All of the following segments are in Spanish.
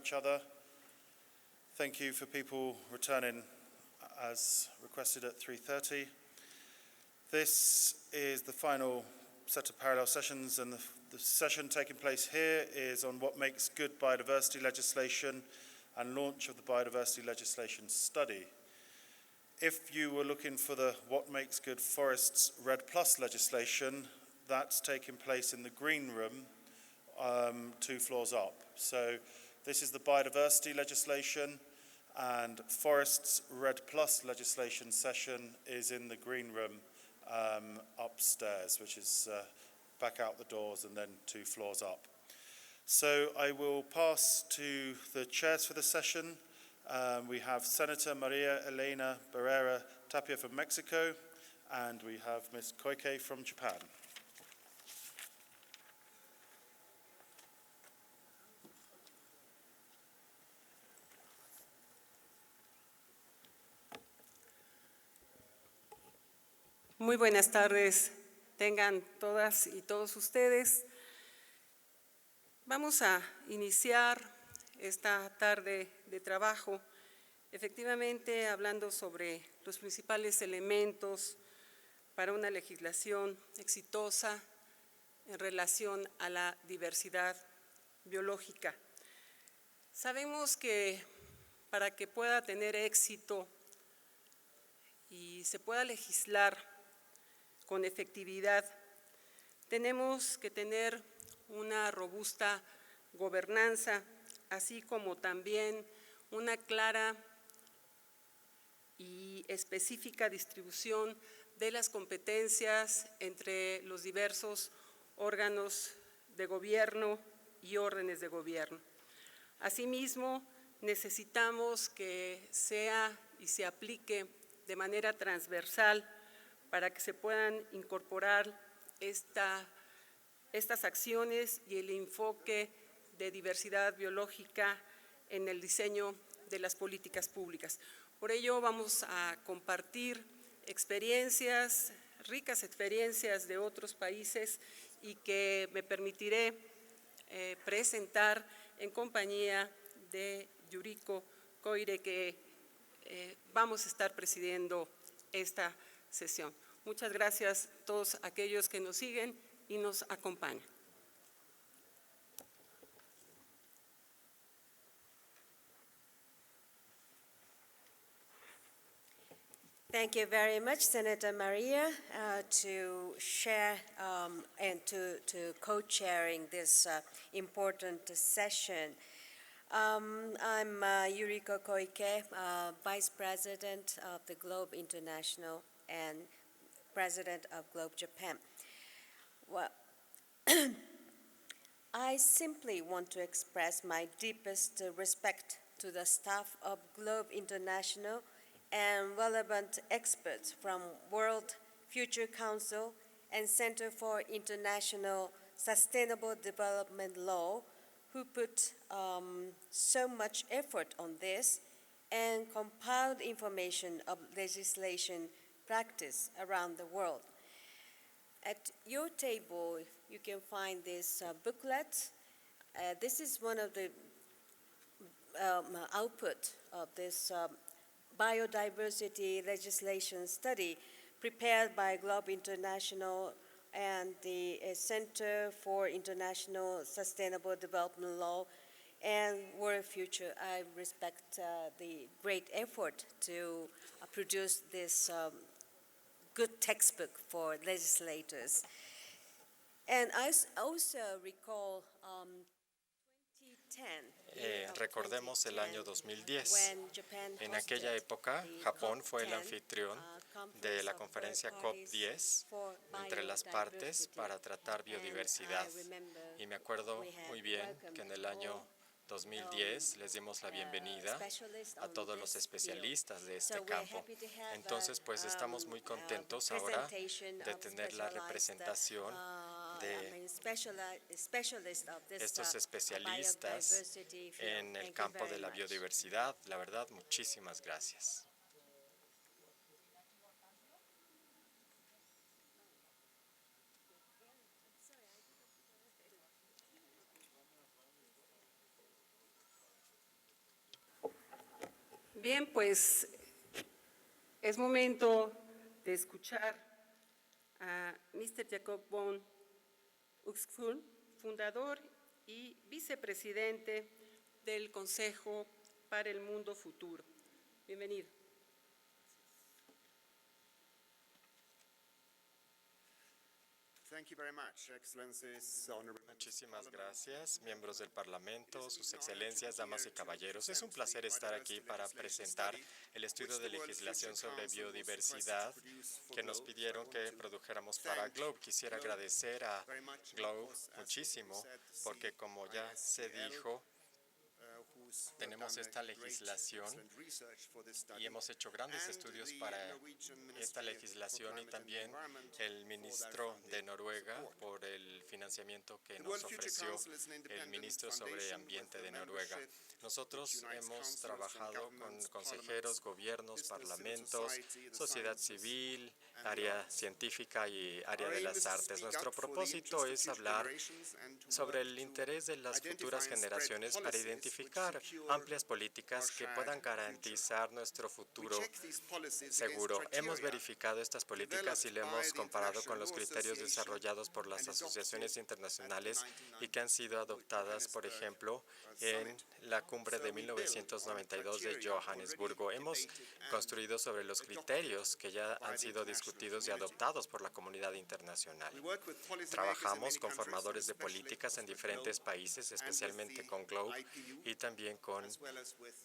each other. Thank you for people returning as requested at 3:30. This is the final set of parallel sessions, and the session taking place here is on what makes good biodiversity legislation and launch of the biodiversity legislation study. If you were looking for the What Makes Good Forests REDD+ legislation, that's taking place in the green room 2 floors up. So this is the biodiversity legislation, and Forests REDD+ legislation session is in the green room upstairs, which is back out the doors and then 2 floors up. So I will pass to the chairs for the session. We have Senator Maria Elena Barrera Tapia from Mexico, and we have Ms. Koike from Japan. Muy buenas tardes, tengan todas y todos ustedes. Vamos a iniciar esta tarde de trabajo, efectivamente hablando sobre los principales elementos para una legislación exitosa en relación a la diversidad biológica. Sabemos que para que pueda tener éxito y se pueda legislar con efectividad, tenemos que tener una robusta gobernanza, así como también una clara y específica distribución de las competencias entre los diversos órganos de gobierno y órdenes de gobierno. Asimismo, necesitamos que sea y se aplique de manera transversal para que se puedan incorporar estas acciones y el enfoque de diversidad biológica en el diseño de las políticas públicas. Por ello vamos a compartir experiencias, ricas experiencias de otros países y que me permitiré presentar en compañía de Yuriko Koire, que vamos a estar presidiendo esta sesión. Muchas gracias a todos aquellos que nos siguen y nos acompañan. Thank you very much, Senator Maria, to share and to co-chairing this important session. I'm Yuriko Koike, Vice President of the Globe International and President of Globe Japan. Well, I simply want to express my deepest respect to the staff of Globe International and relevant experts from World Future Council and Center for International Sustainable Development Law, who put so much effort on this and compiled information of legislation practice around the world. At your table, you can find this booklet. This is one of the output of this biodiversity legislation study prepared by Globe International and the Center for International Sustainable Development Law and World Future. I respect the great effort to produce this good textbook for legislators. And I also recall 2010. Recordemos el año 2010. En aquella época, Japón fue el anfitrión de la conferencia COP10 entre las partes para tratar biodiversidad. Y me acuerdo muy bien que en el año 2010 les dimos la bienvenida a todos los especialistas de este campo. Entonces, pues estamos muy contentos ahora de tener la representación de estos especialistas en el campo de la biodiversidad. La verdad, muchísimas gracias. Bien, pues es momento de escuchar a Mr. Jacob von Uxküll, fundador y vicepresidente del Consejo para el Mundo Futuro. Bienvenido. Muchísimas gracias, miembros del Parlamento, sus excelencias, damas y caballeros. Es un placer estar aquí para presentar el estudio de legislación sobre biodiversidad que nos pidieron que produjéramos para GLOBE. Quisiera agradecer a GLOBE muchísimo porque, como ya se dijo, tenemos esta legislación y hemos hecho grandes estudios para esta legislación y también el ministro de Noruega por el financiamiento que nos ofreció el ministro sobre Ambiente de Noruega. Nosotros hemos trabajado con consejeros, gobiernos, parlamentos, sociedad civil, área científica y área de las artes. Nuestro propósito es hablar sobre el interés de las futuras generaciones para identificar amplias políticas que puedan garantizar nuestro futuro seguro. Hemos verificado estas políticas y le hemos comparado con los criterios desarrollados por las asociaciones internacionales y que han sido adoptadas, por ejemplo, en la cumbre de 1992 de Johannesburgo. Hemos construido sobre los criterios que ya han sido discutidos y adoptados por la comunidad internacional. Trabajamos con formadores de políticas en diferentes países, especialmente con GLOBE y también con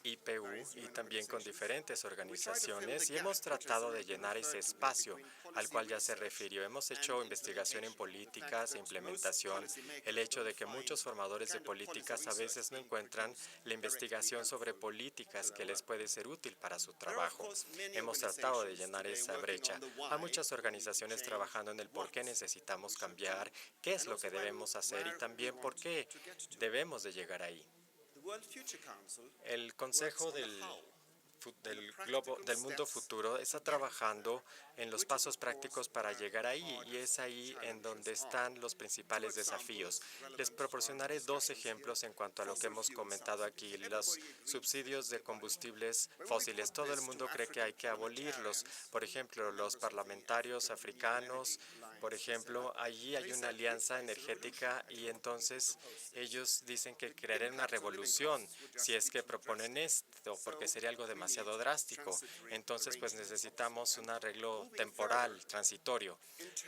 IPU y también con diferentes organizaciones, y hemos tratado de llenar ese espacio al cual ya se refirió. Hemos hecho investigación en políticas e implementación. El hecho de que muchos formadores de políticas a veces no encuentran la investigación sobre políticas que les puede ser útil para su trabajo. Hemos tratado de llenar esa brecha. Hay muchas organizaciones trabajando en el por qué necesitamos cambiar, qué es lo que debemos hacer y también por qué debemos de llegar ahí. El Consejo del Mundo Futuro está trabajando en los pasos prácticos para llegar ahí, y es ahí en donde están los principales desafíos. Les proporcionaré dos ejemplos en cuanto a lo que hemos comentado aquí. Los subsidios de combustibles fósiles. Todo el mundo cree que hay que abolirlos. Por ejemplo, los parlamentarios africanos, por ejemplo, allí hay una alianza energética y entonces ellos dicen que crearán una revolución si es que proponen esto, porque sería algo demasiado drástico. Entonces, pues necesitamos un arreglo temporal, transitorio.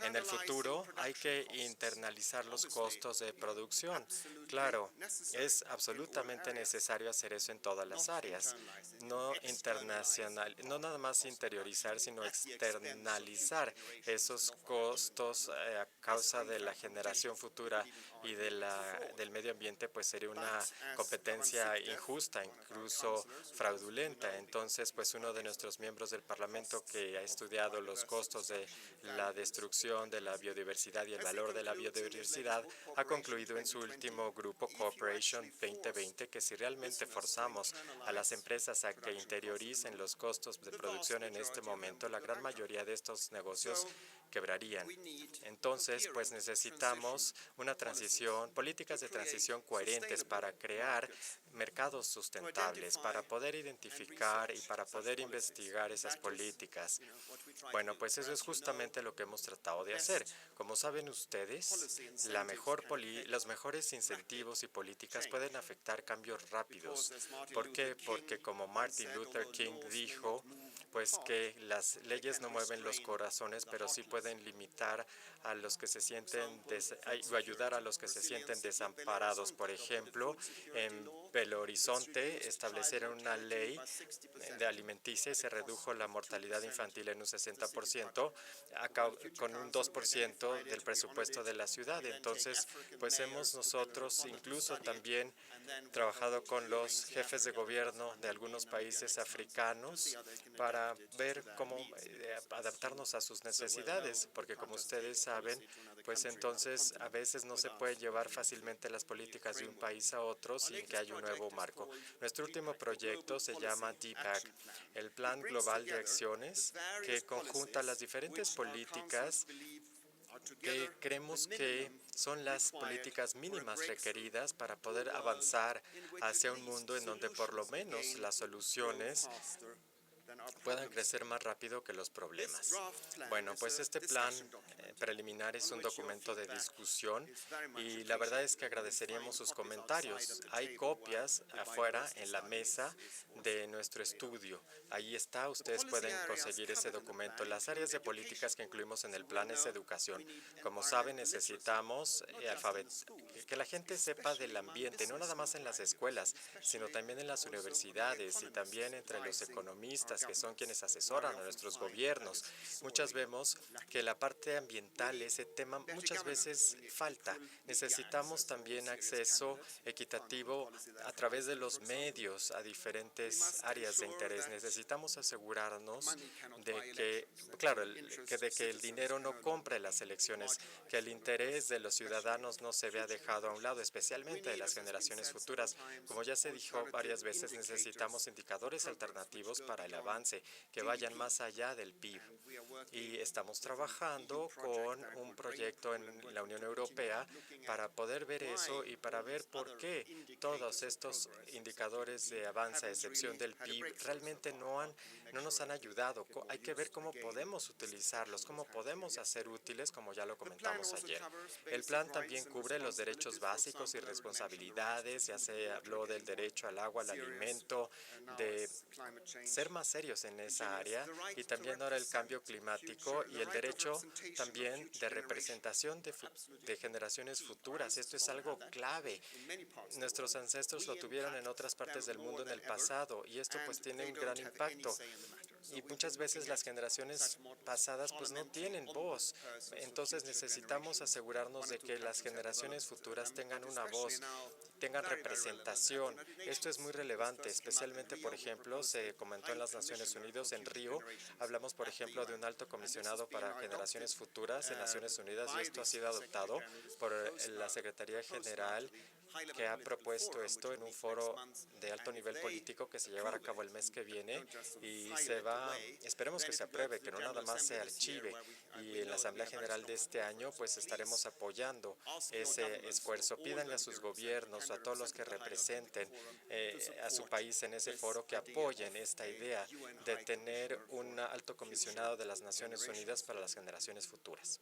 En el futuro hay que internalizar los costos de producción. Claro, es absolutamente necesario hacer eso en todas las áreas. No nada más interiorizar, sino externalizar esos costos a causa de la generación futura y del medio ambiente, pues sería una competencia injusta, incluso fraudulenta. Entonces, pues uno de nuestros miembros del Parlamento que ha estudiado los costos de la destrucción de la biodiversidad y el valor de la biodiversidad ha concluido en su último grupo, Cooperation 2020, que si realmente forzamos a las empresas a que interioricen los costos de producción en este momento, la gran mayoría de estos negocios quebrarían. Entonces, pues necesitamos una transición, políticas de transición coherentes para crear mercados sustentables, para poder identificar y para poder investigar esas políticas. Bueno, pues eso es justamente lo que hemos tratado de hacer. Como saben ustedes, los mejores incentivos y políticas pueden afectar cambios rápidos. ¿Por qué? Porque como Martin Luther King dijo, pues que las leyes no mueven los corazones, pero sí pueden limitar a los que se sienten, o ayudar a los que se sienten desamparados. Por ejemplo, en Belo Horizonte establecieron una ley de alimenticia y se redujo la mortalidad infantil en un 60%, con un 2% del presupuesto de la ciudad. Entonces, pues hemos nosotros incluso también trabajado con los jefes de gobierno de algunos países africanos para ver cómo adaptarnos a sus necesidades, porque como ustedes saben, pues entonces a veces no se puede llevar fácilmente las políticas de un país a otro sin que haya un nuevo marco. Nuestro último proyecto se llama DPAC, el Plan Global de Acciones, que conjunta las diferentes políticas que creemos que son las políticas mínimas requeridas para poder avanzar hacia un mundo en donde por lo menos las soluciones puedan crecer más rápido que los problemas. Bueno, pues este plan preliminar es un documento de discusión y la verdad es que agradeceríamos sus comentarios. Hay copias afuera en la mesa de nuestro estudio. Ahí está, ustedes pueden conseguir ese documento. Las áreas de políticas que incluimos en el plan es educación. Como saben, necesitamos que la gente sepa del ambiente, no nada más en las escuelas, sino también en las universidades y también entre los economistas, que son quienes asesoran a nuestros gobiernos. Muchas vemos que la parte ambiental, ese tema, muchas veces falta. Necesitamos también acceso equitativo a través de los medios a diferentes áreas de interés. Necesitamos asegurarnos de que, claro, de que el dinero no compre las elecciones, que el interés de los ciudadanos no se vea dejado a un lado, especialmente de las generaciones futuras. Como ya se dijo varias veces, necesitamos indicadores alternativos para el avance, que vayan más allá del PIB. Y estamos trabajando con un proyecto en la Unión Europea para poder ver eso y para ver por qué todos estos indicadores de avance, a excepción del PIB, realmente no nos han ayudado. Hay que ver cómo podemos utilizarlos, cómo podemos hacer útiles, como ya lo comentamos ayer. El plan también cubre los derechos básicos y responsabilidades, ya se habló del derecho al agua, al alimento, de ser más serios en esa área, y también ahora el cambio climático y el derecho también de representación de generaciones futuras. Esto es algo clave. Nuestros ancestros lo tuvieron en otras partes del mundo en el pasado y esto pues tiene un gran impacto. Y muchas veces las generaciones pasadas pues no tienen voz. Entonces necesitamos asegurarnos de que las generaciones futuras tengan una voz, tengan representación. Esto es muy relevante, especialmente, por ejemplo, se comentó en las Naciones Unidas, en Río, hablamos, por ejemplo, de un alto comisionado para generaciones futuras en Naciones Unidas, y esto ha sido adoptado por la Secretaría General, que ha propuesto esto en un foro de alto nivel político que se llevará a cabo el mes que viene, y esperemos que se apruebe, que no nada más se archive, y en la Asamblea General de este año pues estaremos apoyando ese esfuerzo. Pídanle a sus gobiernos, a todos los que representen a su país en ese foro, que apoyen esta idea de tener un alto comisionado de las Naciones Unidas para las generaciones futuras.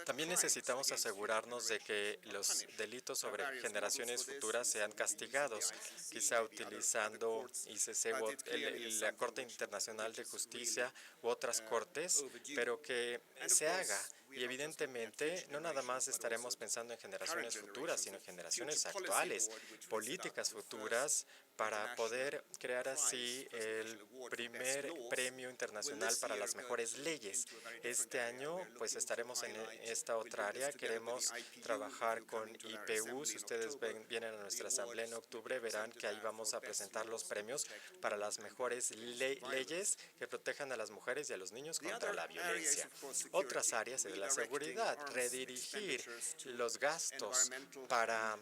También necesitamos asegurarnos de que los delitos sobre generaciones futuras sean castigados, quizá utilizando ICC la Corte Internacional de Justicia u otras cortes, pero que se haga. Y evidentemente no nada más estaremos pensando en generaciones futuras, sino en generaciones actuales, políticas futuras, para poder crear así el primer premio internacional para las mejores leyes. Este año pues estaremos en esta otra área. Queremos trabajar con IPU. Si ustedes vienen a nuestra asamblea en octubre, verán que ahí vamos a presentar los premios para las mejores leyes que protejan a las mujeres y a los niños contra la violencia. Otras áreas de la seguridad, redirigir los gastos para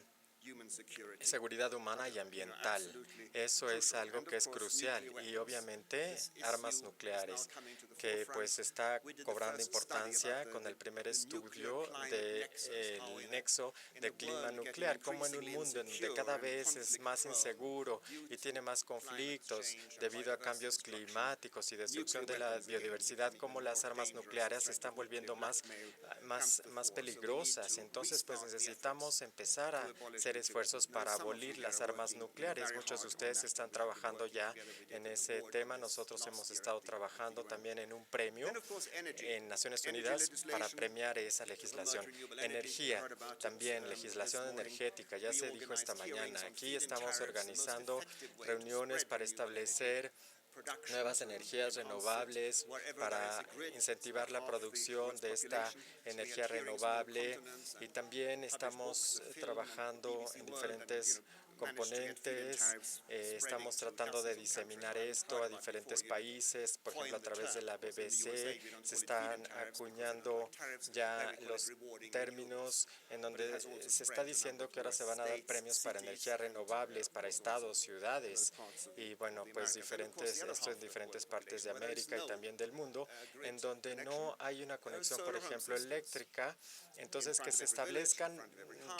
seguridad humana y ambiental. Eso es algo que es crucial, y obviamente armas nucleares, que pues está cobrando importancia con el primer estudio del nexo de clima nuclear, como en un mundo en donde cada vez es más inseguro y tiene más conflictos debido a cambios climáticos y destrucción de la biodiversidad, como las armas nucleares se están volviendo más peligrosas. Entonces pues necesitamos empezar a hacer esfuerzos para abolir las armas nucleares. Muchos de ustedes están trabajando ya en ese tema. Nosotros hemos estado trabajando también en un premio en Naciones Unidas para premiar esa legislación. Energía, también legislación energética, ya se dijo esta mañana. Aquí estamos organizando reuniones para establecer nuevas energías renovables, para incentivar la producción de esta energía renovable, y también estamos trabajando en diferentes componentes. Estamos tratando de diseminar esto a diferentes países. Por ejemplo, a través de la BBC se están acuñando ya los términos en donde se está diciendo que ahora se van a dar premios para energías renovables, para estados, ciudades y bueno, pues esto en diferentes partes de América y también del mundo, en donde no hay una conexión, por ejemplo, eléctrica. Entonces, que se establezcan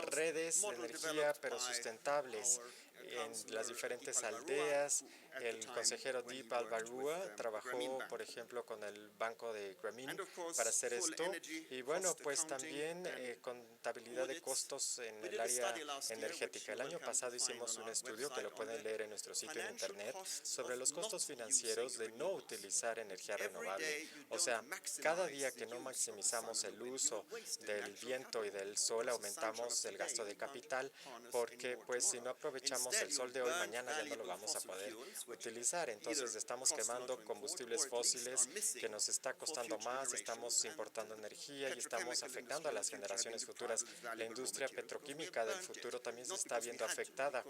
redes de energía, pero sustentables en las diferentes aldeas. El consejero Deep Albarua trabajó, por ejemplo, con el Banco de Grameen para hacer esto. Y bueno, pues también contabilidad de costos en el área energética. El año pasado hicimos un estudio que lo pueden leer en nuestro sitio en internet sobre los costos financieros de no utilizar energía renovable. O sea, cada día que no maximizamos el uso del viento y del sol, aumentamos el gasto de capital, porque pues si no aprovechamos el sol de hoy, mañana ya no lo vamos a poder utilizar. Entonces estamos quemando combustibles fósiles que nos está costando más, estamos importando energía y estamos afectando a las generaciones futuras. La industria petroquímica del futuro también se está viendo afectada.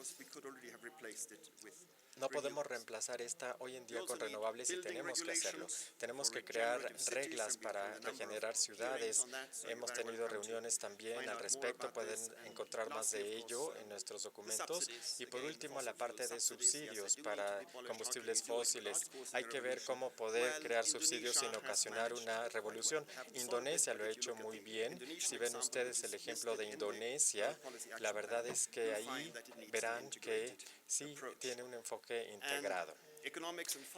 No podemos reemplazar esta hoy en día con renovables y tenemos que hacerlo. Tenemos que crear reglas para regenerar ciudades. Hemos tenido reuniones también al respecto, pueden encontrar más de ello en nuestros documentos. Y por último, la parte de subsidios para combustibles fósiles. Hay que ver cómo poder crear subsidios sin ocasionar una revolución. Indonesia lo ha hecho muy bien. Si ven ustedes el ejemplo de Indonesia, la verdad es que ahí verán que sí tiene un enfoque integrado.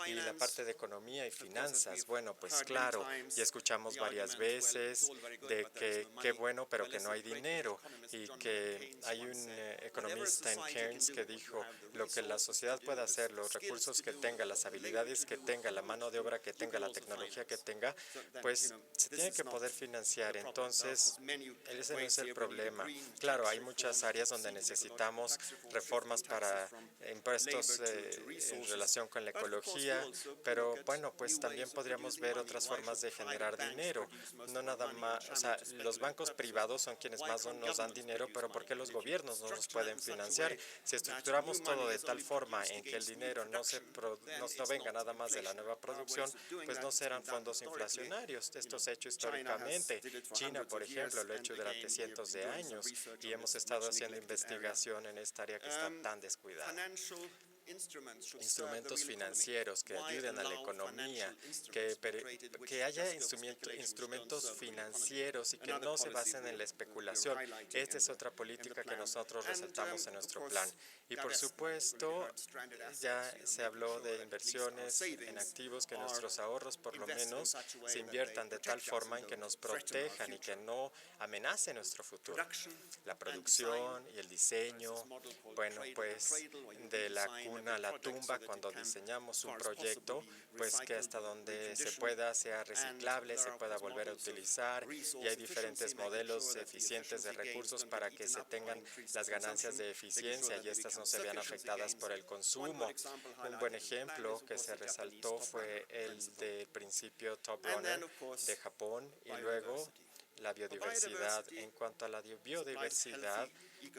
Y la parte de economía y finanzas, bueno, pues claro, ya escuchamos varias veces de que qué bueno, pero que no hay dinero. Y que hay un economista en Cairns que dijo, lo que la sociedad pueda hacer, los recursos que tenga, las habilidades que tenga, la mano de obra que tenga, la tecnología que tenga, pues se tiene que poder financiar. Entonces, ese no es el problema. Claro, hay muchas áreas donde necesitamos reformas para impuestos en relación con la ecología, pero bueno, pues también podríamos ver otras formas de generar dinero. No nada más, o sea, los bancos privados son quienes más nos dan dinero, pero ¿por qué los gobiernos no nos pueden financiar? Si estructuramos todo de tal forma en que el dinero no venga nada más de la nueva producción, pues no serán fondos inflacionarios. Esto se ha hecho históricamente. China, por ejemplo, lo ha hecho durante cientos de años y hemos estado haciendo investigación en esta área que está tan descuidada. Instrumentos financieros que ayuden a la economía, que haya instrumentos financieros y que no se basen en la especulación. Esta es otra política que nosotros resaltamos en nuestro plan. Y por supuesto, ya se habló de inversiones en activos, que nuestros ahorros por lo menos se inviertan de tal forma en que nos protejan y que no amenacen nuestro futuro. La producción y el diseño, bueno, pues de la cuna a la tumba, cuando diseñamos un proyecto, pues que hasta donde se pueda sea reciclable, se pueda volver a utilizar, y hay diferentes modelos eficientes de recursos para que se tengan las ganancias de eficiencia y estas no se vean afectadas por el consumo. Un buen ejemplo que se resaltó fue el del principio Top Runner de Japón y luego la biodiversidad. En cuanto a la biodiversidad,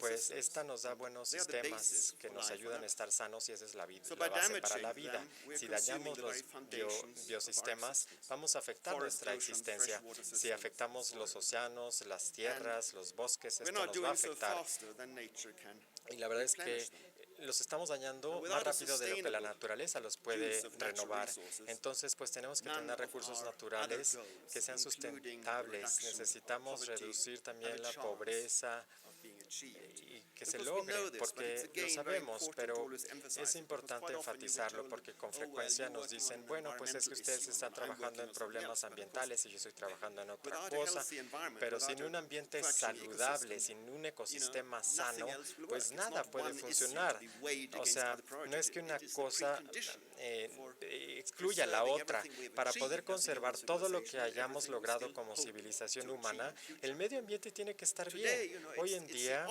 pues esta nos da buenos sistemas que nos ayudan a estar sanos y esa es la base para la vida. Si dañamos los biosistemas, vamos a afectar nuestra existencia. Si afectamos los océanos, las tierras, los bosques, esto nos va a afectar. Y la verdad es que los estamos dañando más rápido de lo que la naturaleza los puede renovar. Entonces, pues tenemos que tener recursos naturales que sean sustentables. Necesitamos reducir también la pobreza y que se logre, porque lo sabemos, pero es importante enfatizarlo porque con frecuencia nos dicen, bueno, pues es que ustedes están trabajando en problemas ambientales y yo estoy trabajando en otra cosa, pero sin un ambiente saludable, sin un ecosistema sano, pues nada puede funcionar. O sea, no es que una cosa excluya la otra. Para poder conservar todo lo que hayamos logrado como civilización humana, el medio ambiente tiene que estar bien. Hoy en día,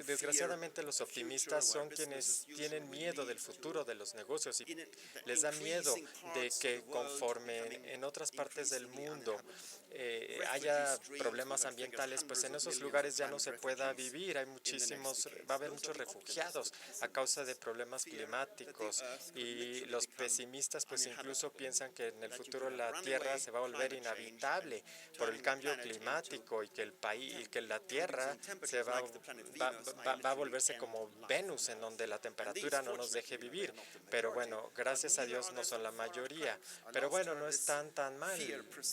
desgraciadamente, los optimistas son quienes tienen miedo del futuro de los negocios y les da miedo de que conforme en otras partes del mundo haya problemas ambientales, pues en esos lugares ya no se pueda vivir. Va a haber muchos refugiados a causa de problemas climáticos, y los pesimistas pues incluso piensan que en el futuro la Tierra se va a volver inhabitable por el cambio climático, y que la Tierra va a volverse como Venus, en donde la temperatura no nos deje vivir. Pero bueno, gracias a Dios no son la mayoría. Pero bueno, no están tan mal,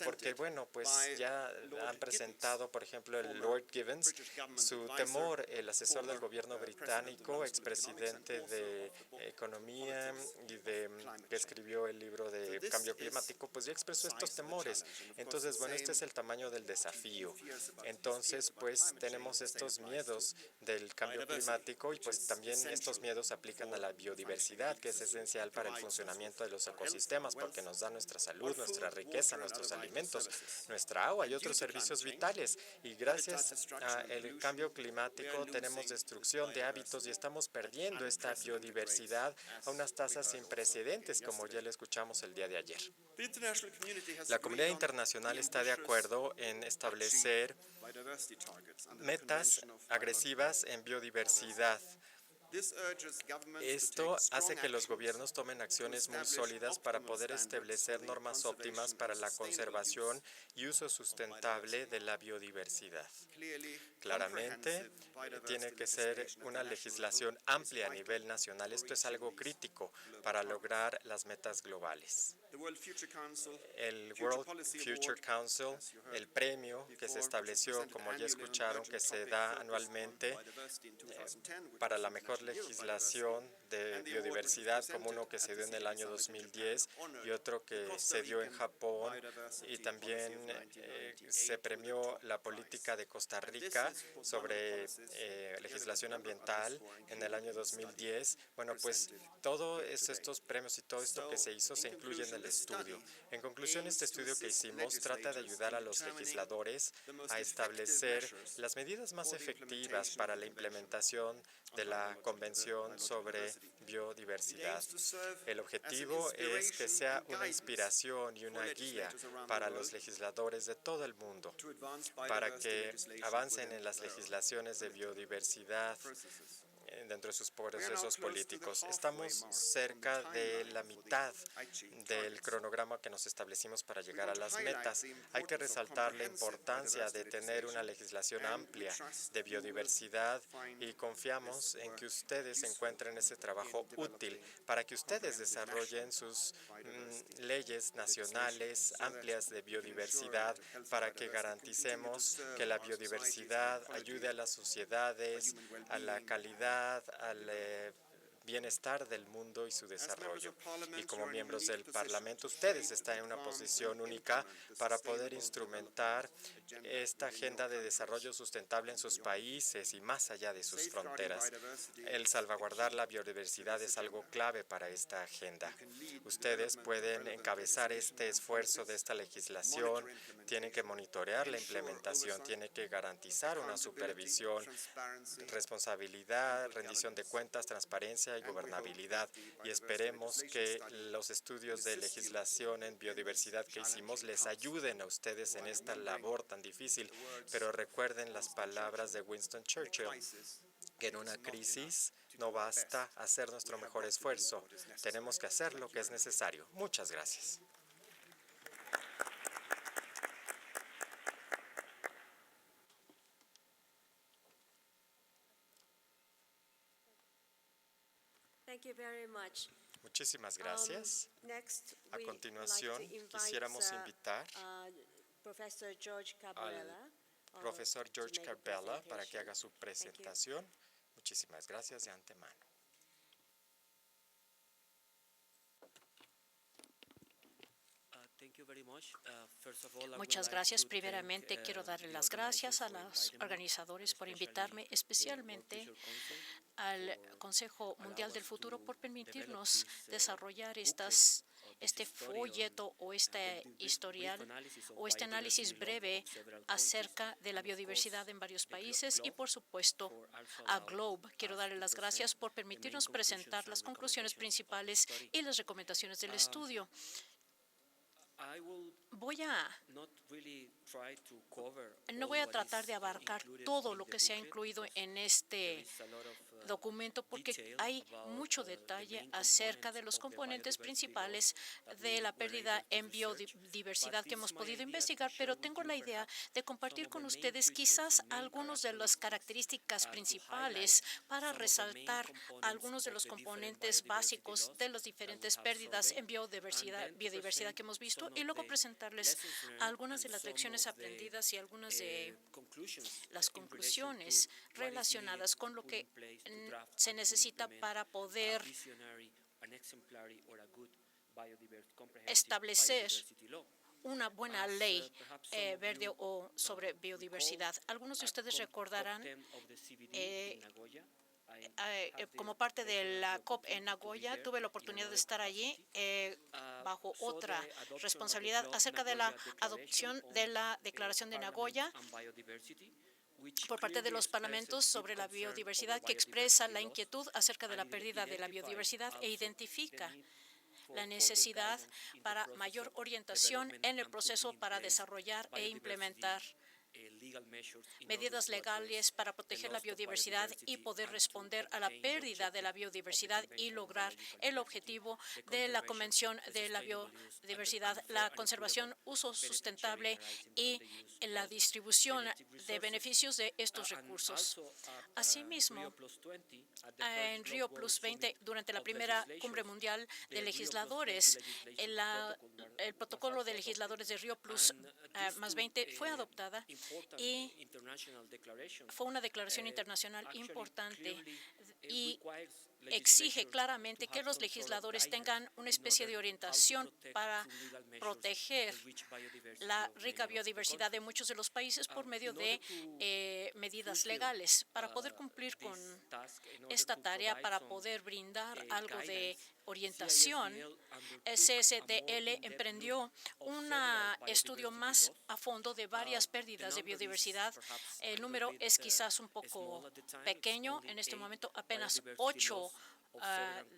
porque bueno, pues ya han presentado, por ejemplo, el Lord Gibbons, su temor, el asesor del gobierno británico, expresidente de Economía y que escribió el libro de Cambio Climático, pues ya expresó estos temores. Entonces, bueno, este es el tamaño del desafío. Entonces, pues tenemos estos miedos del cambio climático, y pues también estos miedos aplican a la biodiversidad, que es esencial para el funcionamiento de los ecosistemas, porque nos da nuestra salud, nuestra riqueza, nuestros alimentos, nuestra agua y otros servicios vitales. Y gracias al cambio climático tenemos destrucción de hábitos y estamos perdiendo esta biodiversidad a unas tasas sin precedentes, como ya le escuchamos el día de ayer. La comunidad internacional está de acuerdo en establecer metas agresivas en biodiversidad. Esto hace que los gobiernos tomen acciones muy sólidas para poder establecer normas óptimas para la conservación y uso sustentable de la biodiversidad. Claramente, tiene que ser una legislación amplia a nivel nacional. Esto es algo crítico para lograr las metas globales. El World Future Council, el premio que se estableció, como ya escucharon, que se da anualmente para la mejor legislación de biodiversidad, como uno que se dio en el año 2010 y otro que se dio en Japón, y también se premió la política de Costa Rica sobre legislación ambiental en el año 2010. Bueno, pues todos estos premios y todo esto que se hizo se incluye en el estudio. En conclusión, este estudio que hicimos trata de ayudar a los legisladores a establecer las medidas más efectivas para la implementación de la Convención sobre Biodiversidad. El objetivo es que sea una inspiración y una guía para los legisladores de todo el mundo, para que avancen en las legislaciones de biodiversidad dentro de sus procesos políticos. Estamos cerca de la mitad del cronograma que nos establecimos para llegar a las metas. Hay que resaltar la importancia de tener una legislación amplia de biodiversidad, y confiamos en que ustedes encuentren ese trabajo útil para que ustedes desarrollen sus leyes nacionales amplias de biodiversidad, para que garanticemos que la biodiversidad ayude a las sociedades, a la calidad, al bienestar del mundo y su desarrollo. Y como miembros del Parlamento, ustedes están en una posición única para poder instrumentar esta agenda de desarrollo sustentable en sus países y más allá de sus fronteras. El salvaguardar la biodiversidad es algo clave para esta agenda. Ustedes pueden encabezar este esfuerzo de esta legislación, tienen que monitorear la implementación, tienen que garantizar una supervisión, responsabilidad, rendición de cuentas, transparencia y gobernabilidad, y esperemos que los estudios de legislación en biodiversidad que hicimos les ayuden a ustedes en esta labor tan difícil. Pero recuerden las palabras de Winston Churchill, que en una crisis no basta hacer nuestro mejor esfuerzo, tenemos que hacer lo que es necesario. Muchas gracias. Thank you very much. Muchísimas gracias. Next, A continuación, quisiéramos invitar Professor George Cabela, profesor George to make a Carbella para que presentation. haga su presentación. Muchísimas gracias de antemano. Muchas gracias. Primeramente, quiero darle las gracias a los organizadores por invitarme, especialmente al Consejo Mundial del Futuro por permitirnos desarrollar este folleto o este historial o este análisis breve acerca de la biodiversidad en varios países y, por supuesto, a GLOBE. Quiero darle las gracias por permitirnos presentar las conclusiones principales y las recomendaciones del estudio. No voy a tratar de abarcar todo lo que se ha incluido en este documento porque hay mucho detalle acerca de los componentes principales de la pérdida en biodiversidad que hemos podido investigar, pero tengo la idea de compartir con ustedes quizás algunas de las características principales para resaltar algunos de los componentes básicos de las diferentes pérdidas en biodiversidad que hemos visto y luego presentarles algunas de las lecciones aprendidas y algunas de las conclusiones relacionadas con lo que se necesita para poder establecer una buena ley verde o sobre biodiversidad. Algunos de ustedes recordarán como parte de la COP en Nagoya, tuve la oportunidad de estar allí bajo otra responsabilidad acerca de la adopción de la Declaración de Nagoya por parte de los parlamentos sobre la biodiversidad, que expresa la inquietud acerca de la pérdida de la biodiversidad e identifica la necesidad para mayor orientación en el proceso para desarrollar e implementar medidas legales para proteger la biodiversidad y poder responder a la pérdida de la biodiversidad y lograr el objetivo de la Convención de la Biodiversidad, la conservación, uso sustentable y la distribución de beneficios de estos recursos. Asimismo, en Río Plus 20, durante la primera cumbre mundial de legisladores, el protocolo de legisladores de Río Plus más 20 fue adoptada y fue una declaración internacional importante y exige claramente que los legisladores tengan una especie de orientación para proteger la rica biodiversidad de muchos de los países por medio de medidas legales. Para poder cumplir con esta tarea, para poder brindar algo de orientación, CSDL emprendió un estudio más a fondo de varias pérdidas de biodiversidad. El número es quizás un poco pequeño en este momento, apenas 8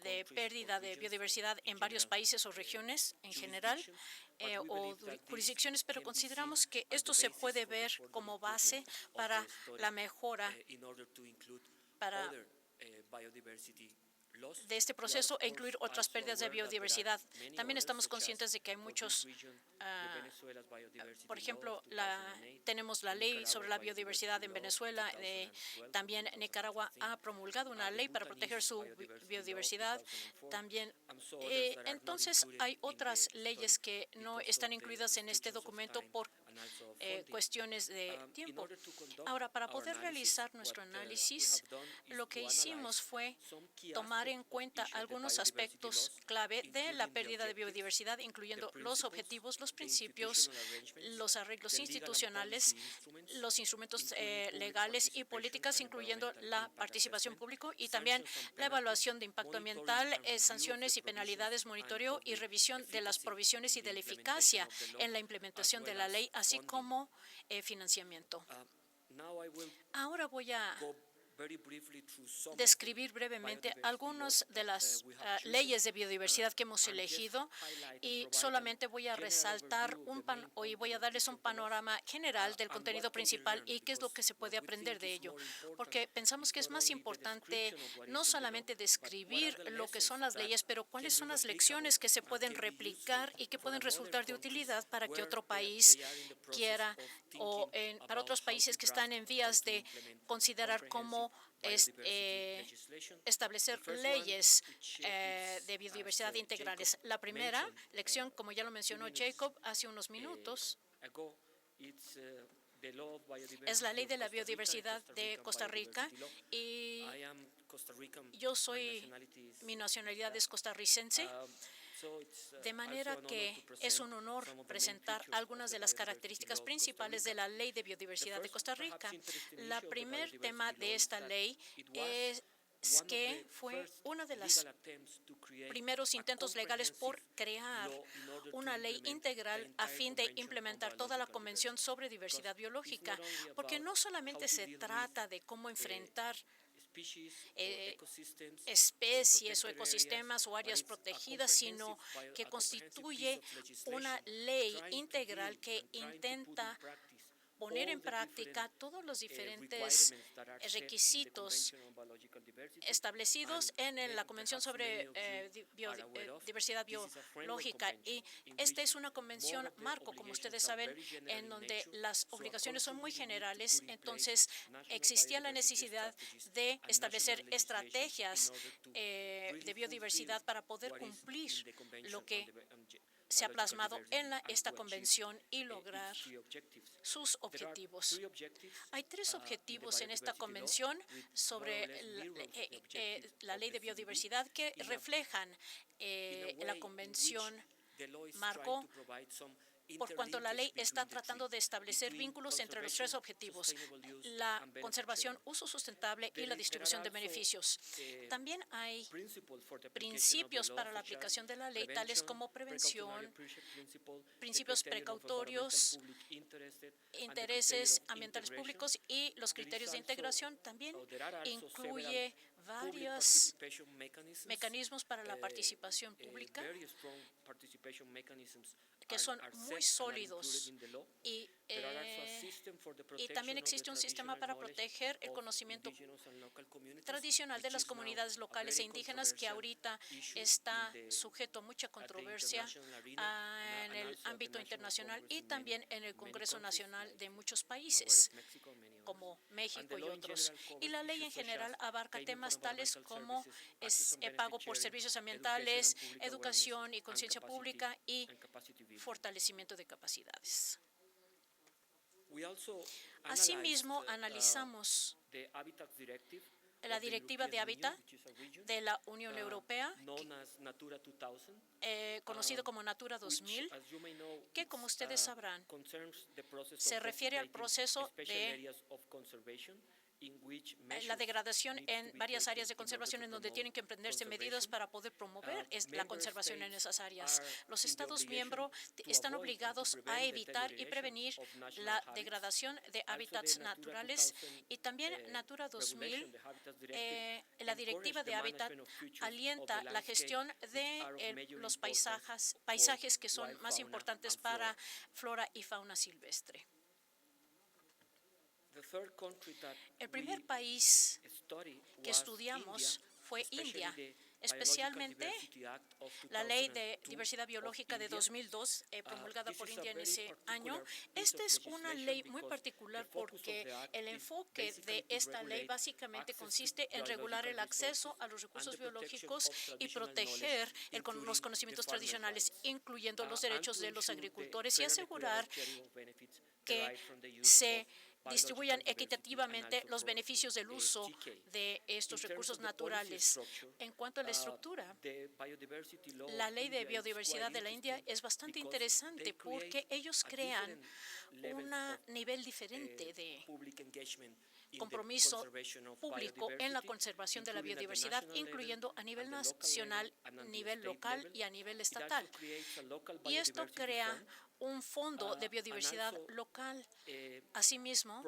de pérdida de biodiversidad en varios países o regiones en general o jurisdicciones, pero consideramos que esto se puede ver como base para la mejora de este proceso e incluir otras pérdidas de biodiversidad. También estamos conscientes de que hay muchos, por ejemplo, tenemos la ley sobre la biodiversidad en Venezuela, también Nicaragua ha promulgado una ley para proteger su biodiversidad. También, entonces, hay otras leyes que no están incluidas en este documento por cuestiones de tiempo. Ahora, para poder realizar nuestro análisis, lo que hicimos fue tomar en cuenta algunos aspectos clave de la pérdida de biodiversidad, incluyendo los objetivos, los principios, los arreglos institucionales, los instrumentos legales y políticas, incluyendo la participación pública y también la evaluación de impacto ambiental, sanciones y penalidades, monitoreo y revisión de las provisiones y de la eficacia en la implementación de la ley, así como financiamiento. Ahora voy a describir brevemente algunas de las leyes de biodiversidad que hemos elegido y solamente voy a resaltar hoy voy a darles un panorama general del contenido principal y qué es lo que se puede aprender de ello, porque pensamos que es más importante no solamente describir lo que son las leyes, pero cuáles son las lecciones que se pueden replicar y que pueden resultar de utilidad para que otro país quiera o para otros países que están en vías de considerar cómo establecer leyes de biodiversidad integrales. La primera lección, como ya lo mencionó Jacob hace unos minutos, es la ley de la biodiversidad de Costa Rica y mi nacionalidad es costarricense. De manera que es un honor presentar algunas de las características principales de la Ley de Biodiversidad de Costa Rica. El primer tema de esta ley que fue uno de los primeros intentos legales por crear una ley integral a fin de implementar toda la Convención sobre Diversidad Biológica, porque no solamente se trata de cómo enfrentar especies o ecosistemas o áreas protegidas, sino que constituye una ley integral que intenta poner en práctica todos los diferentes requisitos establecidos en la Convención sobre Diversidad Biológica. Y esta es una convención marco, como ustedes saben, en donde las obligaciones son muy generales. Entonces, existía la necesidad de establecer estrategias de biodiversidad para poder cumplir lo que se ha plasmado en esta convención y lograr sus objetivos. Hay 3 objetivos en esta convención sobre la ley de biodiversidad que reflejan la convención marco, por cuanto la ley está tratando de establecer vínculos entre los 3 objetivos: la conservación, uso sustentable y la distribución de beneficios. También hay principios para la aplicación de la ley, tales como prevención, principios precautorios, intereses ambientales públicos y los criterios de integración. También incluye varios mecanismos para la participación pública que son muy sólidos y también existe un sistema para proteger el conocimiento tradicional de las comunidades locales e indígenas que ahorita está sujeto a mucha controversia en el ámbito internacional y también en el Congreso Nacional de muchos países, como México y otros. Y la ley en general abarca temas tales como pago por servicios ambientales, educación y conciencia pública y fortalecimiento de capacidades. Asimismo, analizamos la Directiva de Hábitat de la Unión Europea, conocido como Natura 2000, que, como ustedes sabrán, se refiere al proceso de la degradación en varias áreas de conservación en donde tienen que emprenderse medidas para poder promover la conservación en esas áreas. Los Estados miembros están obligados a evitar y prevenir la degradación de hábitats naturales y también Natura 2000, la Directiva de Hábitat, alienta la gestión de los paisajes que son más importantes para flora y fauna silvestre. El primer país que estudiamos fue India, especialmente la Ley de Diversidad Biológica de 2002, promulgada por India en ese año. Esta es una ley muy particular porque el enfoque de esta ley básicamente consiste en regular el acceso a los recursos biológicos y proteger los conocimientos tradicionales, incluyendo los derechos de los agricultores, y asegurar que se distribuyan equitativamente los beneficios del uso de estos recursos naturales. En cuanto a la estructura, la Ley de Biodiversidad de la India es bastante interesante porque ellos crean un nivel diferente de compromiso público en la conservación de la biodiversidad, incluyendo a nivel nacional, a nivel local y a nivel estatal. Y esto crea un fondo de biodiversidad local. Asimismo,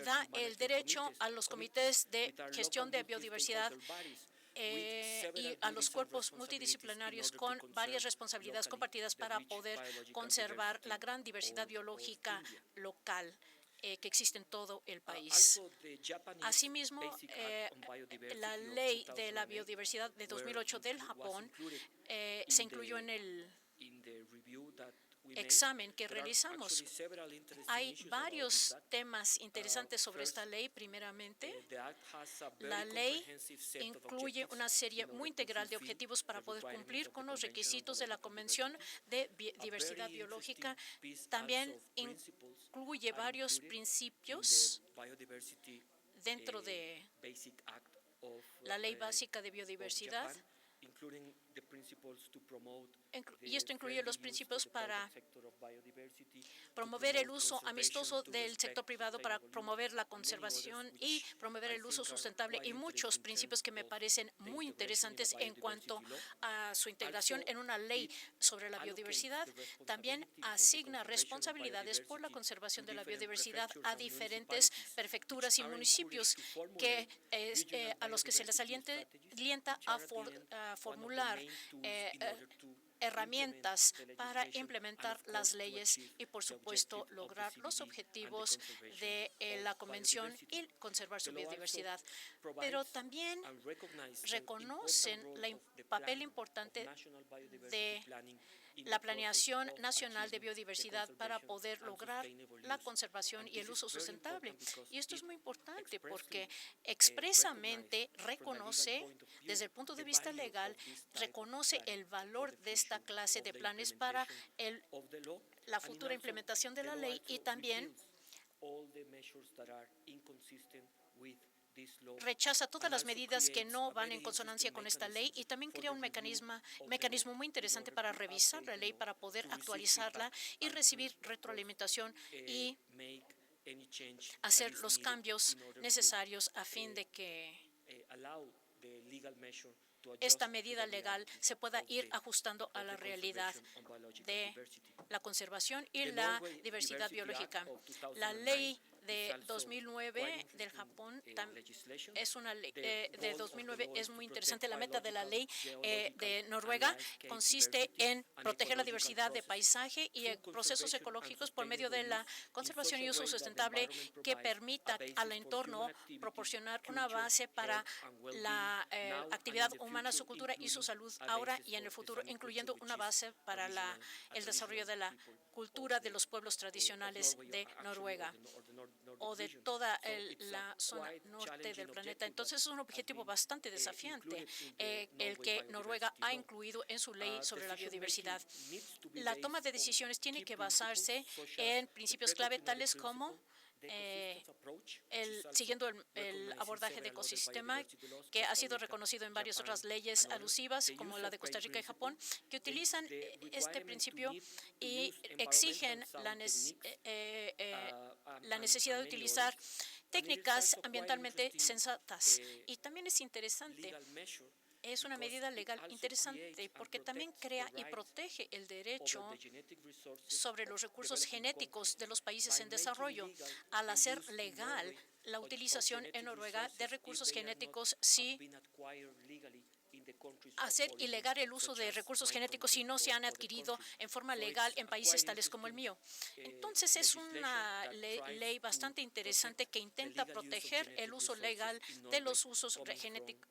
da el derecho a los comités de gestión de biodiversidad y a los cuerpos multidisciplinarios con varias responsabilidades compartidas para poder conservar la gran diversidad biológica local que existe en todo el país. Asimismo, la Ley de la Biodiversidad de 2008 del Japón se incluyó en el examen que realizamos. Hay varios temas interesantes sobre esta ley. Primeramente, la ley incluye una serie muy integral de objetivos para poder cumplir con los requisitos de la Convención de Diversidad Biológica. También incluye varios principios dentro de la Ley Básica de Biodiversidad y esto incluye los principios para promover el uso amistoso del sector privado para promover la conservación y promover el uso sustentable y muchos principios que me parecen muy interesantes en cuanto a su integración en una ley sobre la biodiversidad. También asigna responsabilidades por la conservación de la biodiversidad a diferentes prefecturas y municipios a los que se les alienta a formular herramientas para implementar las leyes y, por supuesto, lograr los objetivos de la Convención y conservar su biodiversidad. Pero también reconocen el papel importante de la planeación nacional de biodiversidad para poder lograr la conservación y el uso sustentable. Y esto es muy importante porque expresamente reconoce, desde el punto de vista legal, reconoce el valor de esta clase de planes para la futura implementación de la ley y también rechaza todas las medidas que no van en consonancia con esta ley y también crea un mecanismo muy interesante para revisar la ley, para poder actualizarla y recibir retroalimentación y hacer los cambios necesarios a fin de que esta medida legal se pueda ir ajustando a la realidad de la conservación y la diversidad biológica. La ley de 2009 del Japón es una ley de 2009 es muy interesante. La meta de la ley de Noruega consiste en proteger la diversidad de paisaje y procesos ecológicos por medio de la conservación y uso sustentable que permita al entorno proporcionar una base para la actividad humana, su cultura y su salud ahora y en el futuro, incluyendo una base para el desarrollo de la cultura de los pueblos tradicionales de Noruega o de toda la zona norte del planeta. Entonces es un objetivo bastante desafiante el que Noruega ha incluido en su ley sobre la biodiversidad. La toma de decisiones tiene que basarse en principios clave tales como siguiendo el abordaje de ecosistema que ha sido reconocido en varias otras leyes alusivas, como la de Costa Rica y Japón, que utilizan este principio y exigen la necesidad de utilizar técnicas ambientalmente sensatas. Y también es interesante. Es una medida legal interesante porque también crea y protege el derecho sobre los recursos genéticos de los países en desarrollo al hacer legal la utilización en Noruega de recursos genéticos hacer ilegal el uso de recursos genéticos si no se han adquirido en forma legal en países tales como el mío. Entonces es una ley bastante interesante que intenta proteger el uso legal de los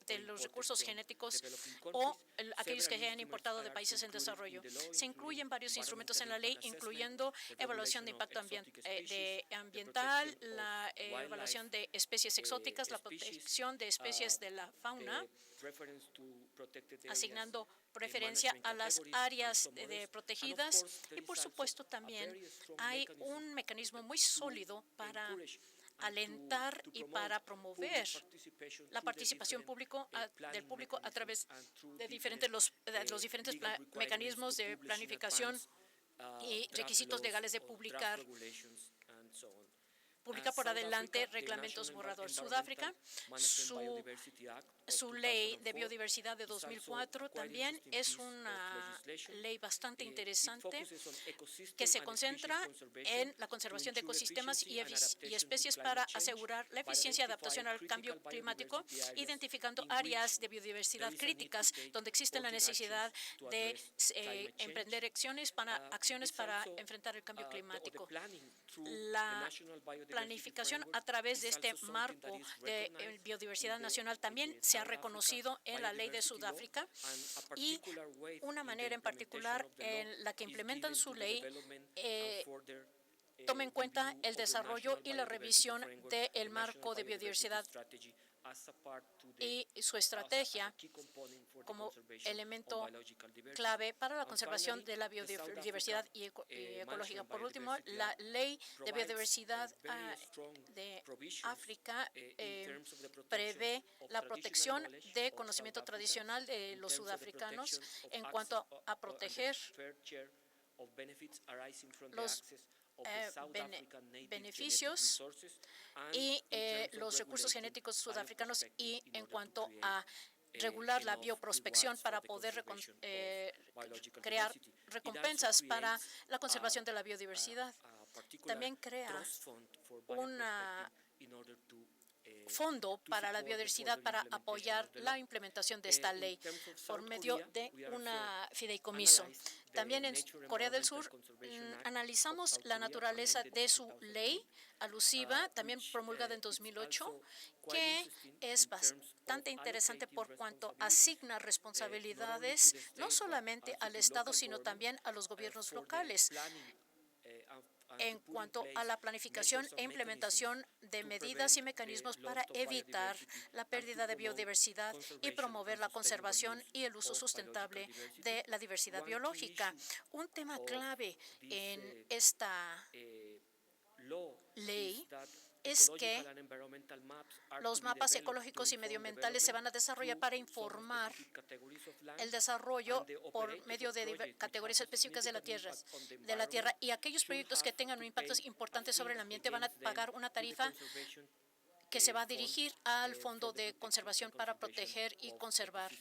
de los recursos genéticos o aquellos que se hayan importado de países en desarrollo. Se incluyen varios instrumentos en la ley, incluyendo evaluación de impacto ambiental, la evaluación de especies exóticas, la protección de especies de la fauna, asignando preferencia a las áreas protegidas y, por supuesto, también hay un mecanismo muy sólido para alentar y para promover la participación del público a través de los diferentes mecanismos de planificación y requisitos legales de publica por adelante reglamentos borrador. Sudáfrica, su ley de biodiversidad de 2004 también es una ley bastante interesante que se concentra en la conservación de ecosistemas y especies para asegurar la eficiencia de adaptación al cambio climático, identificando áreas de biodiversidad críticas donde existe la necesidad de emprender acciones para enfrentar el cambio climático. La planificación a través de este marco de biodiversidad nacional también se ha reconocido en la ley de Sudáfrica y una manera en particular en la que implementan su ley toma en cuenta el desarrollo y la revisión del marco de biodiversidad y su estrategia como elemento clave para la conservación de la biodiversidad y ecológica. Por último, la Ley de Biodiversidad de África prevé la protección de conocimiento tradicional de los sudafricanos en cuanto a proteger los beneficios y los recursos genéticos sudafricanos y en cuanto a regular la bioprospección para poder crear recompensas para la conservación de la biodiversidad. También crea un fondo para la biodiversidad para apoyar la implementación de esta ley por medio de una fideicomiso. También en Corea del Sur analizamos la naturaleza de su ley alusiva, también promulgada en 2008, que es bastante interesante por cuanto asigna responsabilidades no solamente al Estado, sino también a los gobiernos locales en cuanto a la planificación e implementación de medidas y mecanismos para evitar la pérdida de biodiversidad y promover la conservación y el uso sustentable de la diversidad biológica. Un tema clave en esta ley es que los mapas ecológicos y medioambientales se van a desarrollar para informar el desarrollo por medio de categorías específicas de la tierra, y aquellos proyectos que tengan un impacto importante sobre el ambiente van a pagar una tarifa que se va a dirigir al Fondo de Conservación para proteger y conservar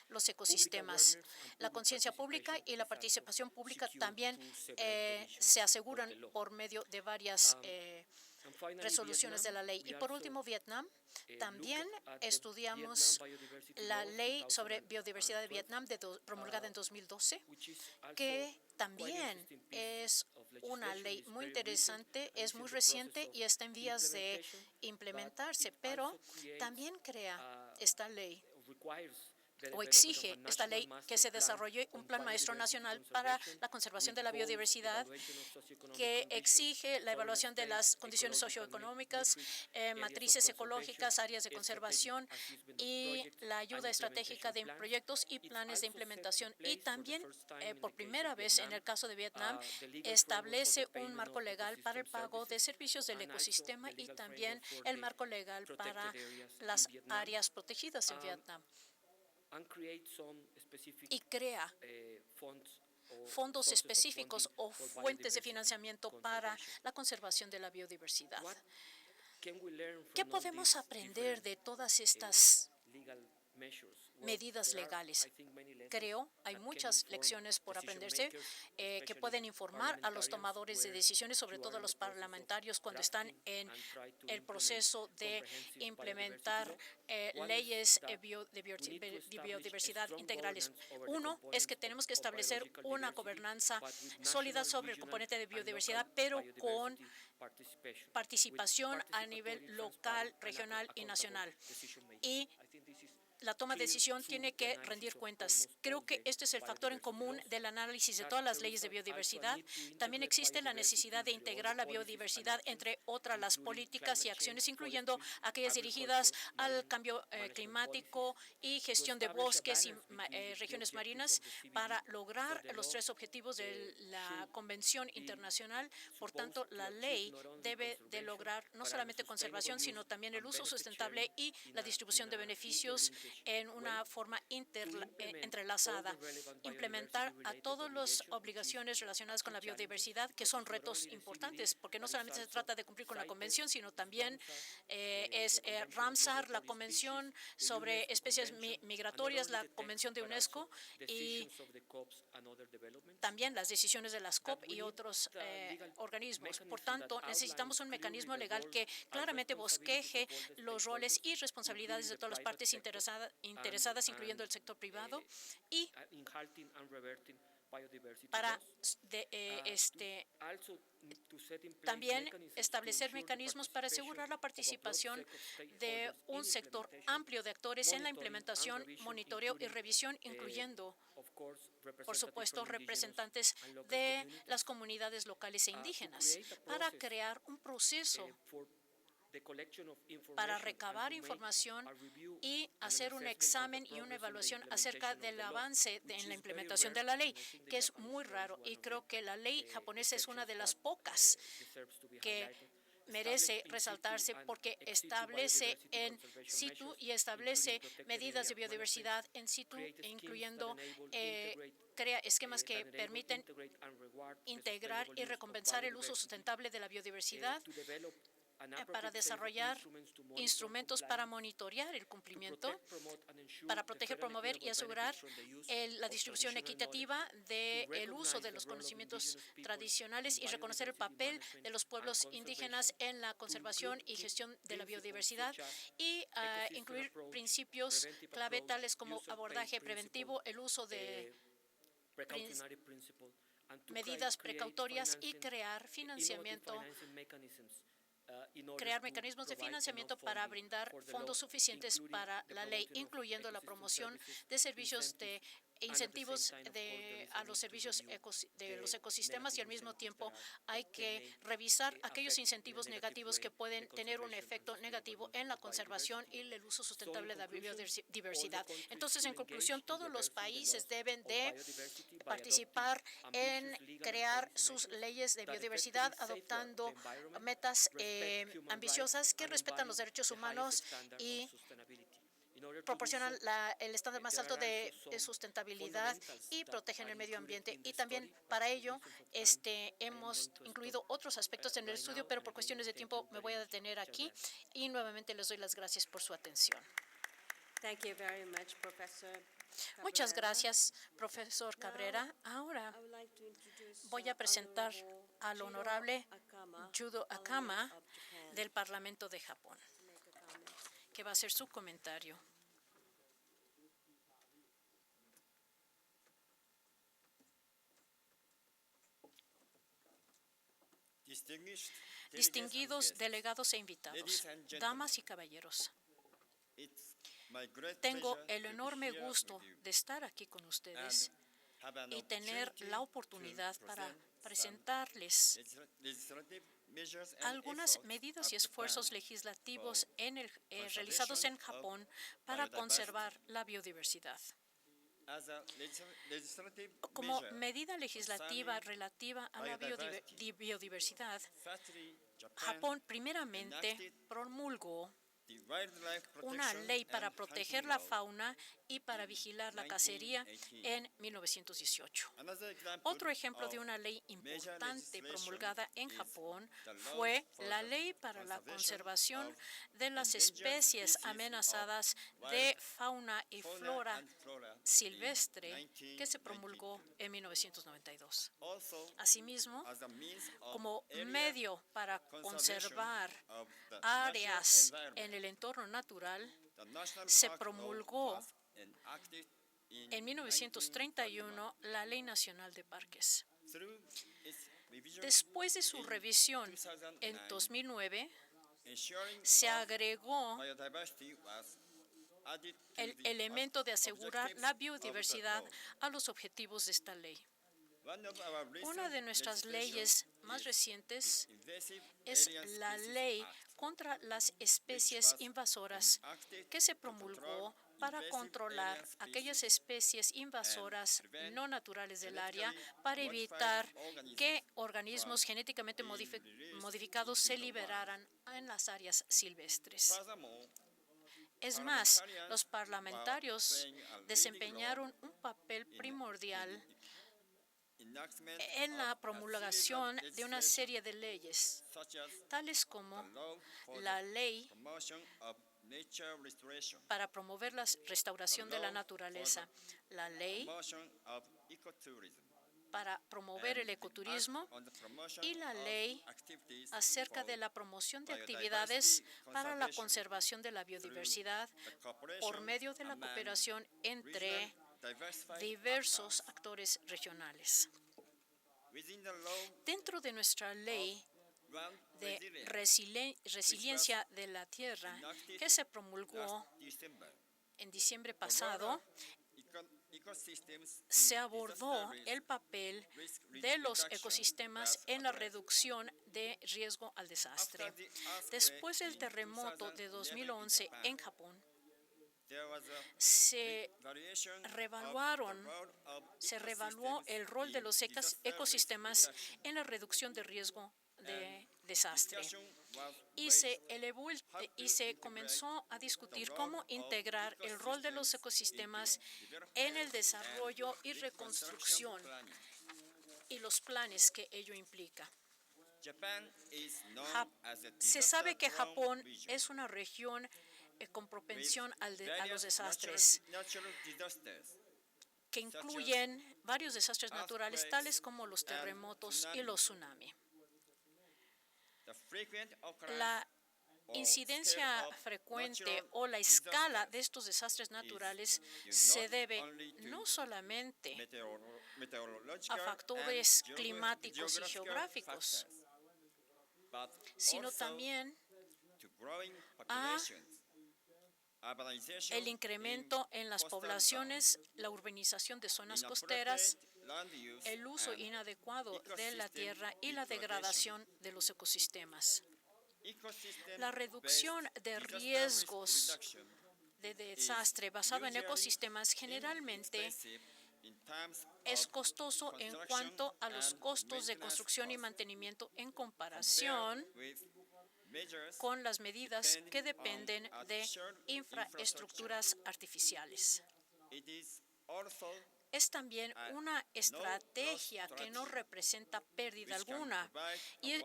los ecosistemas. La conciencia pública y la participación pública también se aseguran por medio de varias resoluciones de la ley. Y por último, Vietnam. También estudiamos la ley sobre biodiversidad de Vietnam promulgada en 2012, que también es una ley muy interesante, es muy reciente y está en vías de implementarse, pero también crea esta ley o exige esta ley que se desarrolle un plan maestro nacional para la conservación de la biodiversidad, que exige la evaluación de las condiciones socioeconómicas, matrices ecológicas, áreas de conservación y la ayuda estratégica de proyectos y planes de implementación. Y también, por primera vez en el caso de Vietnam, establece un marco legal para el pago de servicios del ecosistema y también el marco legal para las áreas protegidas en Vietnam. Y crea fondos específicos o fuentes de financiamiento para la conservación de la biodiversidad. ¿Qué podemos aprender de todas estas medidas legales? Creo hay muchas lecciones por aprenderse que pueden informar a los tomadores de decisiones, sobre todo a los parlamentarios, cuando están en el proceso de implementar leyes de biodiversidad integrales. Uno es que tenemos que establecer una gobernanza sólida sobre el componente de biodiversidad, pero con participación a nivel local, regional y nacional. Y la toma de decisión tiene que rendir cuentas. Creo que este es el factor en común del análisis de todas las leyes de biodiversidad. También existe la necesidad de integrar la biodiversidad entre otras las políticas y acciones, incluyendo aquellas dirigidas al cambio climático y gestión de bosques y regiones marinas para lograr los 3 objetivos de la Convención Internacional. Por tanto, la ley debe de lograr no solamente conservación, sino también el uso sustentable y la distribución de beneficios en una forma entrelazada. Implementar a todas las obligaciones relacionadas con la biodiversidad, que son retos importantes, porque no solamente se trata de cumplir con la Convención, sino también es Ramsar, la Convención sobre especies migratorias, la Convención de UNESCO, y también las decisiones de las COP y otros organismos. Por tanto, necesitamos un mecanismo legal que claramente bosqueje los roles y responsabilidades de todas las partes interesadas, incluyendo el sector privado, y para también establecer mecanismos para asegurar la participación de un sector amplio de actores en la implementación, monitoreo y revisión, incluyendo, por supuesto, representantes de las comunidades locales e indígenas, para crear un proceso para recabar información y hacer un examen y una evaluación acerca del avance en la implementación de la ley, que es muy raro. Y creo que la ley japonesa es una de las pocas que merece resaltarse porque establece in situ y establece medidas de biodiversidad in situ, incluyendo crea esquemas que permiten integrar y recompensar el uso sustentable de la biodiversidad para desarrollar instrumentos para monitorear el cumplimiento, para proteger, promover y asegurar la distribución equitativa del uso de los conocimientos tradicionales y reconocer el papel de los pueblos indígenas en la conservación y gestión de la biodiversidad y incluir principios clave tales como abordaje preventivo, el uso de medidas precautorias y crear mecanismos de financiamiento para brindar fondos suficientes para la ley, incluyendo la promoción de servicios de incentivos a los servicios de los ecosistemas, y al mismo tiempo hay que revisar aquellos incentivos negativos que pueden tener un efecto negativo en la conservación y el uso sustentable de la biodiversidad. Entonces, en conclusión, todos los países deben de participar en crear sus leyes de biodiversidad, adoptando metas ambiciosas que respetan los derechos humanos y proporcionan el estándar más alto de sustentabilidad y protegen el medio ambiente. Y también para ello hemos incluido otros aspectos en el estudio, pero por cuestiones de tiempo me voy a detener aquí y nuevamente les doy las gracias por su atención. Thank you very much, Professor Cabrera. Muchas gracias, profesor Cabrera. Ahora voy a presentar al honorable Judo Akama del Parlamento de Japón, que va a hacer su comentario. Distinguidos delegados e invitados, damas y caballeros, tengo el enorme gusto de estar aquí con ustedes y tener la oportunidad para presentarles algunas medidas y esfuerzos legislativos realizados en Japón para conservar la biodiversidad. Como medida legislativa relativa a la biodiversidad, Japón primeramente promulgó una ley para proteger la fauna y para vigilar la cacería en 1918. Otro ejemplo de una ley importante promulgada en Japón fue la Ley para la Conservación de las Especies Amenazadas de Fauna y Flora Silvestre, que se promulgó en 1992. Asimismo, como medio para conservar áreas en el entorno natural, se promulgó en 1931 la Ley Nacional de Parques. Después de su revisión en 2009, se agregó el elemento de asegurar la biodiversidad a los objetivos de esta ley. Una de nuestras leyes más recientes es la Ley contra las Especies Invasoras, que se promulgó para controlar aquellas especies invasoras no naturales del área para evitar que organismos genéticamente modificados se liberaran en las áreas silvestres. Es más, los parlamentarios desempeñaron un papel primordial en la promulgación de una serie de leyes, tales como la Ley para promover la restauración de la naturaleza, la Ley para promover el ecoturismo y la Ley acerca de la promoción de actividades para la conservación de la biodiversidad por medio de la cooperación entre diversos actores regionales. Dentro de nuestra ley de resiliencia de la tierra, que se promulgó en diciembre pasado, se abordó el papel de los ecosistemas en la reducción de riesgo al desastre. Después del terremoto de 2011 en Japón, se reevaluó el rol de los ecosistemas en la reducción de riesgo de desastre y se comenzó a discutir cómo integrar el rol de los ecosistemas en el desarrollo y reconstrucción y los planes que ello implica. Se sabe que Japón es una región con propensión a los desastres, que incluyen varios desastres naturales, tales como los terremotos y los tsunamis. La incidencia frecuente o la escala de estos desastres naturales se debe no solamente a factores climáticos y geográficos, sino también a el incremento en las poblaciones, la urbanización de zonas costeras, el uso inadecuado de la tierra y la degradación de los ecosistemas. La reducción de riesgos de desastre basado en ecosistemas generalmente es costoso en cuanto a los costos de construcción y mantenimiento en comparación con las medidas que dependen de infraestructuras artificiales. Es también una estrategia que no representa pérdida alguna y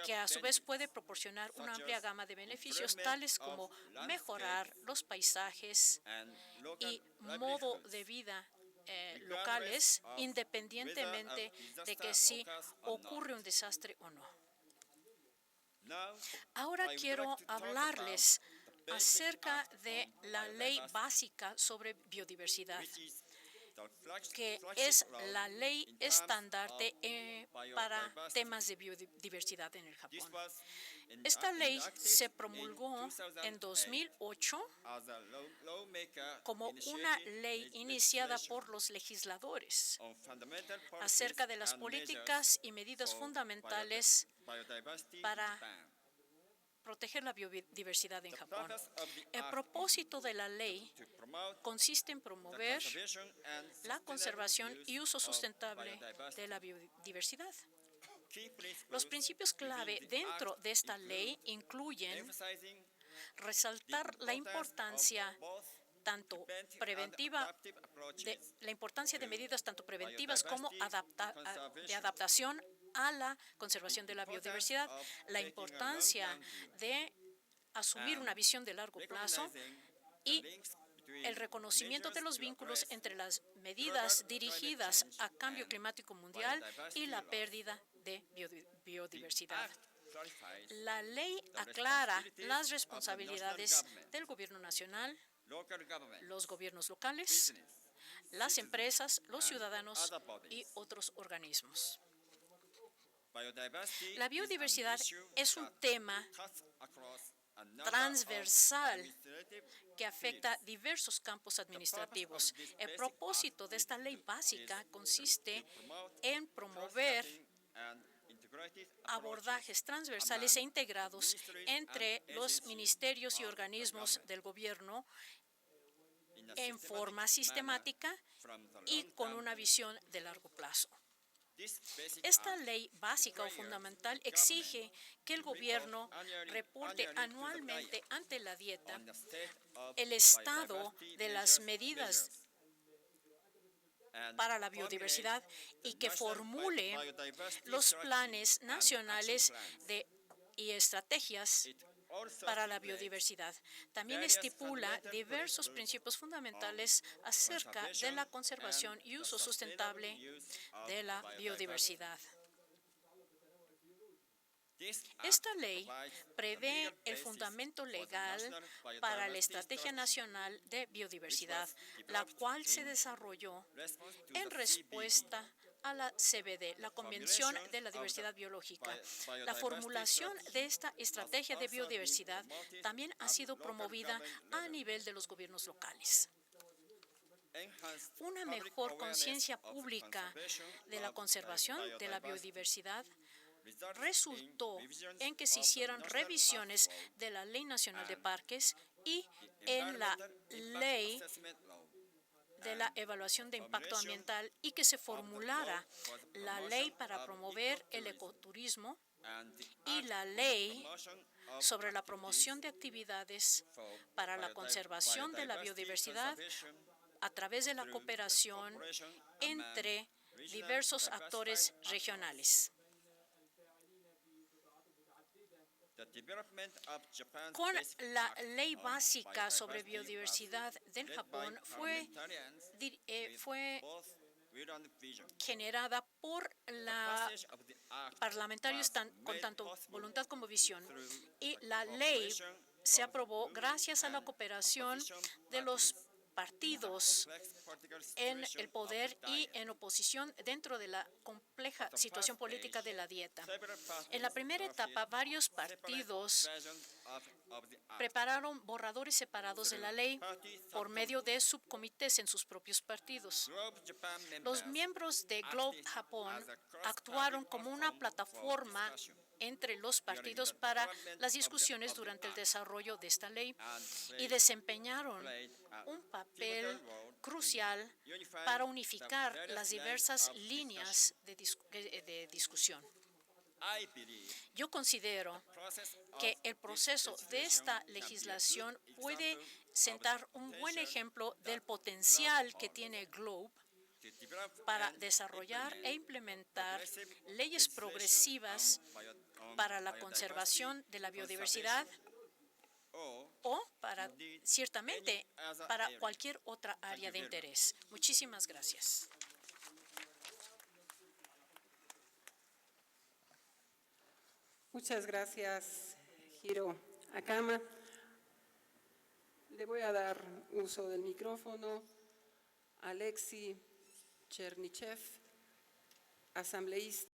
que a su vez puede proporcionar una amplia gama de beneficios tales como mejorar los paisajes y modo de vida locales, independientemente de que si ocurre un desastre o no. Ahora quiero hablarles acerca de la Ley Básica sobre Biodiversidad, que es la ley estandarte para temas de biodiversidad en el Japón. Esta ley se promulgó en 2008 como una ley iniciada por los legisladores acerca de las políticas y medidas fundamentales para proteger la biodiversidad en Japón. El propósito de la ley consiste en promover la conservación y uso sustentable de la biodiversidad. Los principios clave dentro de esta ley incluyen resaltar la importancia de medidas tanto preventivas como de adaptación a la conservación de la biodiversidad, la importancia de asumir una visión de largo plazo y el reconocimiento de los vínculos entre las medidas dirigidas a cambio climático mundial y la pérdida de biodiversidad. La ley aclara las responsabilidades del gobierno nacional, los gobiernos locales, las empresas, los ciudadanos y otros organismos. La biodiversidad es un tema transversal que afecta diversos campos administrativos. El propósito de esta ley básica consiste en promover abordajes transversales e integrados entre los ministerios y organismos del gobierno en forma sistemática y con una visión de largo plazo. Esta ley básica o fundamental exige que el gobierno reporte anualmente ante la Dieta el estado de las medidas para la biodiversidad y que formule los planes nacionales y estrategias para la biodiversidad. También estipula diversos principios fundamentales acerca de la conservación y uso sustentable de la biodiversidad. Esta ley prevé el fundamento legal para la Estrategia Nacional de Biodiversidad, la cual se desarrolló en respuesta a la CBD, la Convención de la Diversidad Biológica. La formulación de esta estrategia de biodiversidad también ha sido promovida a nivel de los gobiernos locales. una mejor conciencia pública de la conservación de la biodiversidad resultó en que se hicieran revisiones de la Ley Nacional de Parques y en la Ley de la Evaluación de Impacto Ambiental y que se formulara la Ley para promover el ecoturismo y la Ley sobre la promoción de actividades para la conservación de la biodiversidad a través de la cooperación entre diversos actores regionales. Con la ley básica sobre biodiversidad del Japón fue generada por parlamentarios con tanto voluntad como visión, y la ley se aprobó gracias a la cooperación de los partidos en el poder y en oposición dentro de la compleja situación política de la dieta. En la primera etapa, varios partidos prepararon borradores separados de la ley por medio de subcomités en sus propios partidos. Los miembros de Globe Japón actuaron como una plataforma entre los partidos para las discusiones durante el desarrollo de esta ley y desempeñaron un papel crucial para unificar las diversas líneas de discusión. Yo considero que el proceso de esta legislación puede sentar un buen ejemplo del potencial que tiene Globe para desarrollar e implementar leyes progresivas para la conservación de la biodiversidad o ciertamente para cualquier otra área de interés. Muchísimas gracias. Muchas gracias, Hiro Akama. Le voy a dar uso del micrófono a Alexei Chernichev, asambleísta.